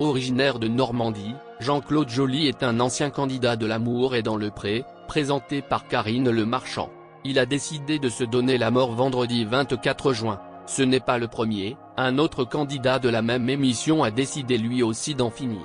Originaire de Normandie, Jean-Claude Joly est un ancien candidat de l'Amour est dans le pré, présenté par Karine Le Marchand. Il a décidé de se donner la mort vendredi 24 juin. Ce n'est pas le premier, un autre candidat de la même émission a décidé lui aussi d'en finir.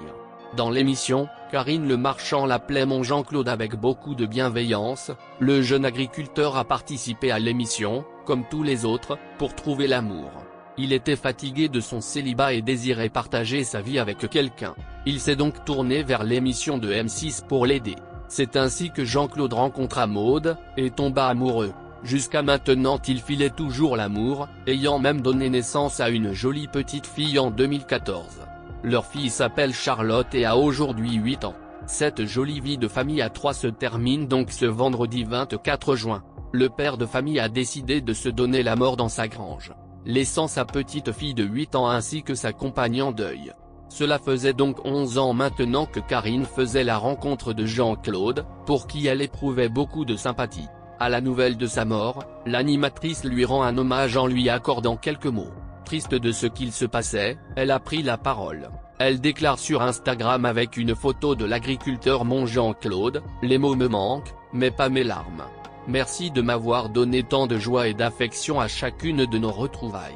Dans l'émission, Karine Le Marchand l'appelait mon Jean-Claude avec beaucoup de bienveillance. Le jeune agriculteur a participé à l'émission, comme tous les autres, pour trouver l'amour. Il était fatigué de son célibat et désirait partager sa vie avec quelqu'un. Il s'est donc tourné vers l'émission de M6 pour l'aider. C'est ainsi que Jean-Claude rencontra Maude, et tomba amoureux. Jusqu'à maintenant il filait toujours l'amour, ayant même donné naissance à une jolie petite fille en 2014. Leur fille s'appelle Charlotte et a aujourd'hui 8 ans. Cette jolie vie de famille à 3 se termine donc ce vendredi 24 juin. Le père de famille a décidé de se donner la mort dans sa grange, laissant sa petite fille de 8 ans ainsi que sa compagne en deuil. Cela faisait donc 11 ans maintenant que Karine faisait la rencontre de Jean-Claude, pour qui elle éprouvait beaucoup de sympathie. À la nouvelle de sa mort, l'animatrice lui rend un hommage en lui accordant quelques mots. Triste de ce qu'il se passait, elle a pris la parole. Elle déclare sur Instagram avec une photo de l'agriculteur mon Jean-Claude, les mots me manquent, mais pas mes larmes. Merci de m'avoir donné tant de joie et d'affection à chacune de nos retrouvailles.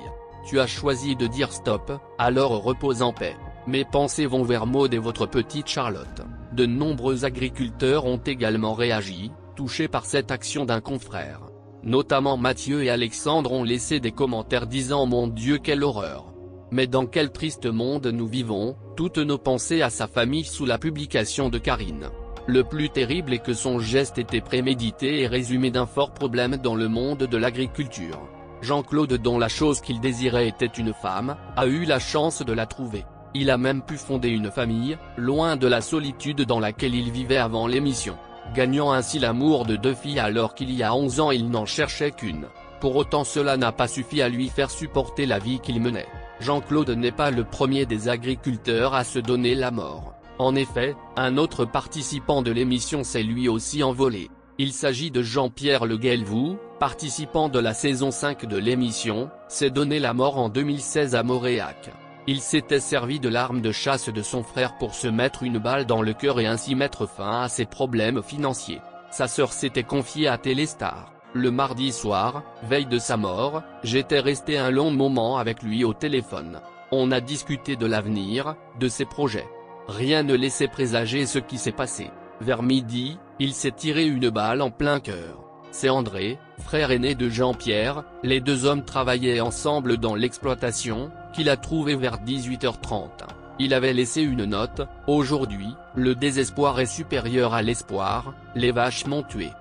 Tu as choisi de dire stop, alors repose en paix. Mes pensées vont vers Maude et votre petite Charlotte. De nombreux agriculteurs ont également réagi, touchés par cette action d'un confrère. Notamment Mathieu et Alexandre ont laissé des commentaires disant mon Dieu quelle horreur. Mais dans quel triste monde nous vivons, toutes nos pensées à sa famille sous la publication de Karine. Le plus terrible est que son geste était prémédité et résumé d'un fort problème dans le monde de l'agriculture. Jean-Claude, dont la chose qu'il désirait était une femme, a eu la chance de la trouver. Il a même pu fonder une famille, loin de la solitude dans laquelle il vivait avant l'émission, gagnant ainsi l'amour de 2 filles alors qu'il y a 11 ans il n'en cherchait qu'une. Pour autant cela n'a pas suffi à lui faire supporter la vie qu'il menait. Jean-Claude n'est pas le premier des agriculteurs à se donner la mort. En effet, un autre participant de l'émission s'est lui aussi envolé. Il s'agit de Jean-Pierre Le Guelvoux, participant de la saison 5 de l'émission, s'est donné la mort en 2016 à Moréac. Il s'était servi de l'arme de chasse de son frère pour se mettre une balle dans le cœur et ainsi mettre fin à ses problèmes financiers. Sa sœur s'était confiée à Téléstar. Le mardi soir, veille de sa mort, j'étais resté un long moment avec lui au téléphone. On a discuté de l'avenir, de ses projets. Rien ne laissait présager ce qui s'est passé. Vers midi, il s'est tiré une balle en plein cœur. C'est André, frère aîné de Jean-Pierre, les 2 hommes travaillaient ensemble dans l'exploitation, qu'il a trouvé vers 18h30. Il avait laissé une note, aujourd'hui, le désespoir est supérieur à l'espoir, les vaches m'ont tué.